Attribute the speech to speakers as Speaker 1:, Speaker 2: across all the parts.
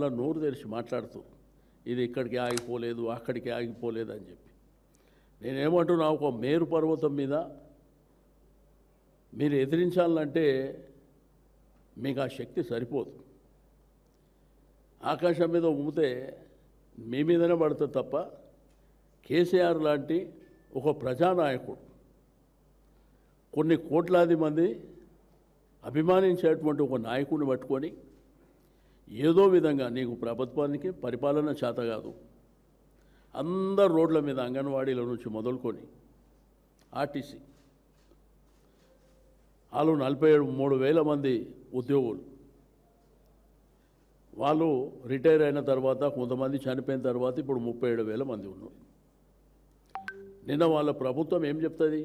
Speaker 1: అలా నోరు తెరిచి మాట్లాడుతూ ఇది ఇక్కడికి ఆగిపోలేదు అక్కడికి ఆగిపోలేదు అని చెప్పి నేనేమంటున్నా, ఒక మేరు పర్వతం మీద మీరు ఎదిరించాలంటే మీకు ఆ శక్తి సరిపోదు. ఆకాశం మీద ఉమ్మితే మీ మీదనే పడుతుంది తప్ప కేసీఆర్ లాంటి ఒక ప్రజానాయకుడు కొన్ని కోట్లాది మంది అభిమానించేటువంటి ఒక నాయకుడిని పట్టుకొని ఏదో విధంగా నీకు ప్రభుత్వానికి పరిపాలన చేత కాదు, అందరు రోడ్ల మీద అంగన్వాడీల నుంచి మొదలుకొని ఆర్టీసీ వాళ్ళు 43,000 మంది ఉద్యోగులు, వాళ్ళు రిటైర్ అయిన తర్వాత కొంతమంది చనిపోయిన తర్వాత ఇప్పుడు 37,000 మంది ఉన్నారు. నిన్న వాళ్ళ ప్రభుత్వం ఏం చెప్తుంది,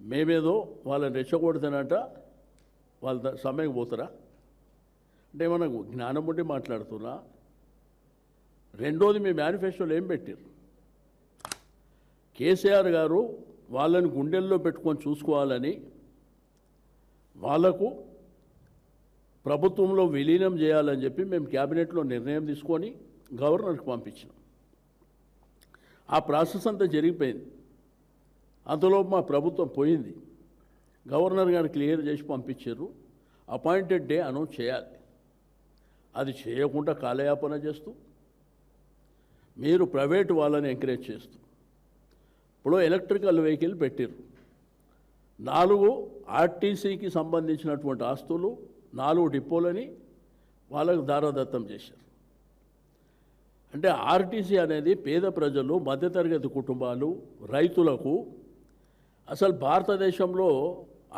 Speaker 1: మేమేదో వాళ్ళని రెచ్చగొడుతానంట వాళ్ళ సమయం పోతారా అంటే మనకు జ్ఞానం ఉండి మాట్లాడుతున్నా. రెండోది, మీ మేనిఫెస్టోలో ఏం పెట్టారు? కేసీఆర్ గారు వాళ్ళని గుండెల్లో పెట్టుకొని చూసుకోవాలని వాళ్లకు ప్రభుత్వంలో విలీనం చేయాలని చెప్పి మేము క్యాబినెట్లో నిర్ణయం తీసుకొని గవర్నర్కి పంపించినాం. ఆ ప్రాసెస్ అంతా జరిగిపోయింది. అంతలో మా ప్రభుత్వం పోయింది. గవర్నర్ గారు క్లియర్ చేసి పంపించారు, అపాయింటెడ్ డే అనౌన్స్ చేయాలి. అది చేయకుండా కాలయాపన చేస్తూ మీరు ప్రైవేటు వాళ్ళని ఎంకరేజ్ చేస్తూ ఇప్పుడు ఎలక్ట్రికల్ వెహికల్ పెట్టారు. 4 ఆర్టీసీకి సంబంధించినటువంటి ఆస్తులు 4 డిపోలని వాళ్ళకు దారాదత్తం చేశారు. అంటే ఆర్టీసీ అనేది పేద ప్రజలు, మధ్యతరగతి కుటుంబాలు, రైతులకు అసలు భారతదేశంలో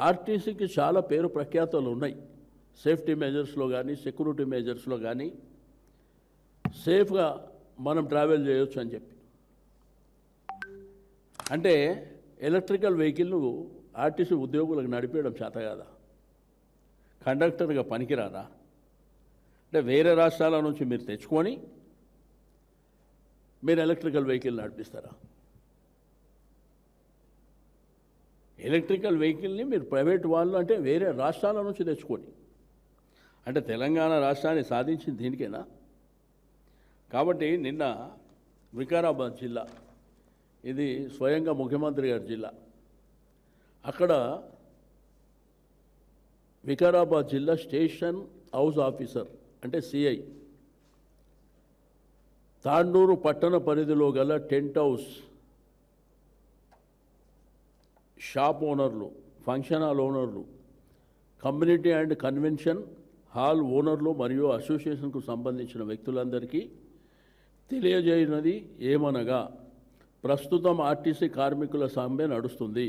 Speaker 1: ఆర్టీసీకి చాలా పేరు ప్రఖ్యాతలు ఉన్నాయి. సేఫ్టీ మెజర్స్లో కానీ సెక్యూరిటీ మెజర్స్లో కానీ సేఫ్గా మనం ట్రావెల్ చేయొచ్చు అని చెప్పి. అంటే ఎలక్ట్రికల్ వెహికల్ను ఆర్టీసీ ఉద్యోగులకు నడిపేయడం చేత కాదా? కండక్టర్గా పనికిరాదా? అంటే వేరే రాష్ట్రాల నుంచి మీరు తెచ్చుకొని మీరు ఎలక్ట్రికల్ వెహికల్ నడిపిస్తారా? ఎలక్ట్రికల్ వెహికల్ని మీరు ప్రైవేట్ వాళ్ళు అంటే వేరే రాష్ట్రాల నుంచి తెచ్చుకొని, అంటే తెలంగాణ రాష్ట్రాన్ని సాధించింది దీనికేనా? కాబట్టి నిన్న వికారాబాద్ జిల్లా, ఇది స్వయంగా ముఖ్యమంత్రి గారి జిల్లా, అక్కడ వికారాబాద్ జిల్లా స్టేషన్ హౌస్ ఆఫీసర్ అంటే సిఐ, తాండూరు పట్టణ పరిధిలో గల టెంట్ హౌస్ షాప్ ఓనర్లు, ఫంక్షన్ హాల్ ఓనర్లు, కమ్యూనిటీ అండ్ కన్వెన్షన్ హాల్ ఓనర్లు మరియు అసోసియేషన్కు సంబంధించిన వ్యక్తులందరికీ తెలియజేయనది ఏమనగా, ప్రస్తుతం ఆర్టీసీ కార్మికుల సమ్మె నడుస్తుంది.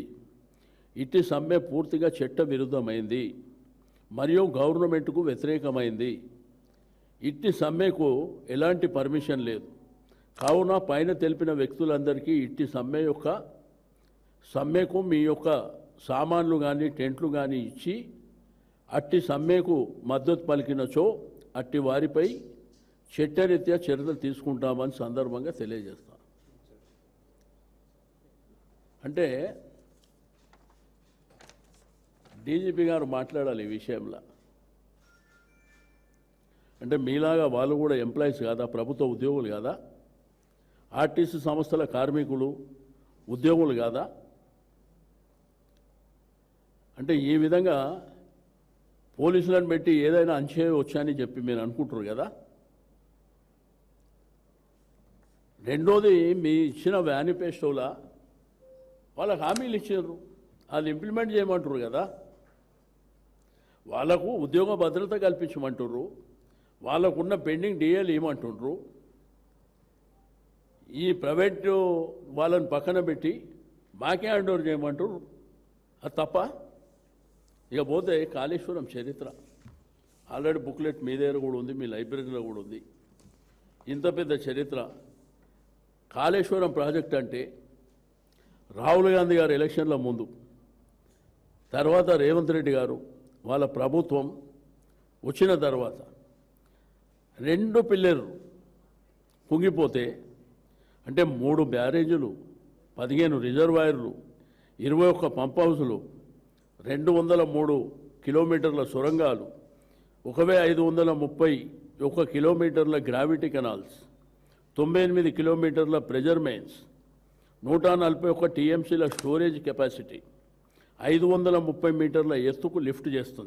Speaker 1: ఇట్టి సమ్మె పూర్తిగా చట్ట విరుద్ధమైంది మరియు గవర్నమెంట్కు వ్యతిరేకమైంది. ఇట్టి సమ్మెకు ఎలాంటి పర్మిషన్ లేదు. కావున పైన తెలిపిన వ్యక్తులందరికీ ఇట్టి సమ్మెకు మీ యొక్క సామాన్లు కానీ టెంట్లు కానీ ఇచ్చి అట్టి సమ్మెకు మద్దతు పలికినచో అట్టి వారిపై చట్టరీత్యా చర్యలు తీసుకుంటామని సందర్భంగా తెలియజేస్తాం. అంటే డీజీపీ గారు మాట్లాడాలి ఈ విషయంలో. అంటే మీలాగా వాళ్ళు కూడా ఎంప్లాయీస్ కాదా, ప్రభుత్వ ఉద్యోగులు కాదా, ఆర్టీసీ సంస్థల కార్మికులు ఉద్యోగులు కాదా? అంటే ఈ విధంగా పోలీసులను పెట్టి ఏదైనా వచ్చాయని చెప్పి మీరు అనుకుంటారు కదా. రెండోది, మీ ఇచ్చిన మేనిఫెస్టోలా వాళ్ళకు హామీలు ఇచ్చారు, అది ఇంప్లిమెంట్ చేయమంటారు కదా. వాళ్ళకు ఉద్యోగ భద్రత కల్పించమంటారు, వాళ్ళకున్న పెండింగ్ డిఏలు ఏమంటుండ్రు, ఈ ప్రైవేటు వాళ్ళని పక్కన పెట్టి మాకే హ్యాండ్ ఓవర్ చేయమంటారు. అది తప్ప? ఇక పోతే కాళేశ్వరం చరిత్ర ఆల్రెడీ బుక్లెట్ మీ దగ్గర కూడా ఉంది, మీ లైబ్రరీలో కూడా ఉంది. ఇంత పెద్ద చరిత్ర కాళేశ్వరం ప్రాజెక్ట్ అంటే రాహుల్ గాంధీ గారు ఎలక్షన్ల ముందు, తర్వాత రేవంత్ రెడ్డి గారు వాళ్ళ ప్రభుత్వం వచ్చిన తర్వాత 2 పిల్లర్లు కుంగిపోతే, అంటే 3 బ్యారేజీలు, 15 రిజర్వాయర్లు, 21 పంప్ హౌసులు, 203 కిలోమీటర్ల సొరంగాలు, 1530 1 కిలోమీటర్ల గ్రావిటీ కెనాల్స్, 98 కిలోమీటర్ల ప్రెజర్ మెయిన్స్, 141 టీఎంసీల స్టోరేజ్ కెపాసిటీ, 530 మీటర్ల ఎత్తుకు లిఫ్ట్ చేస్తుంది.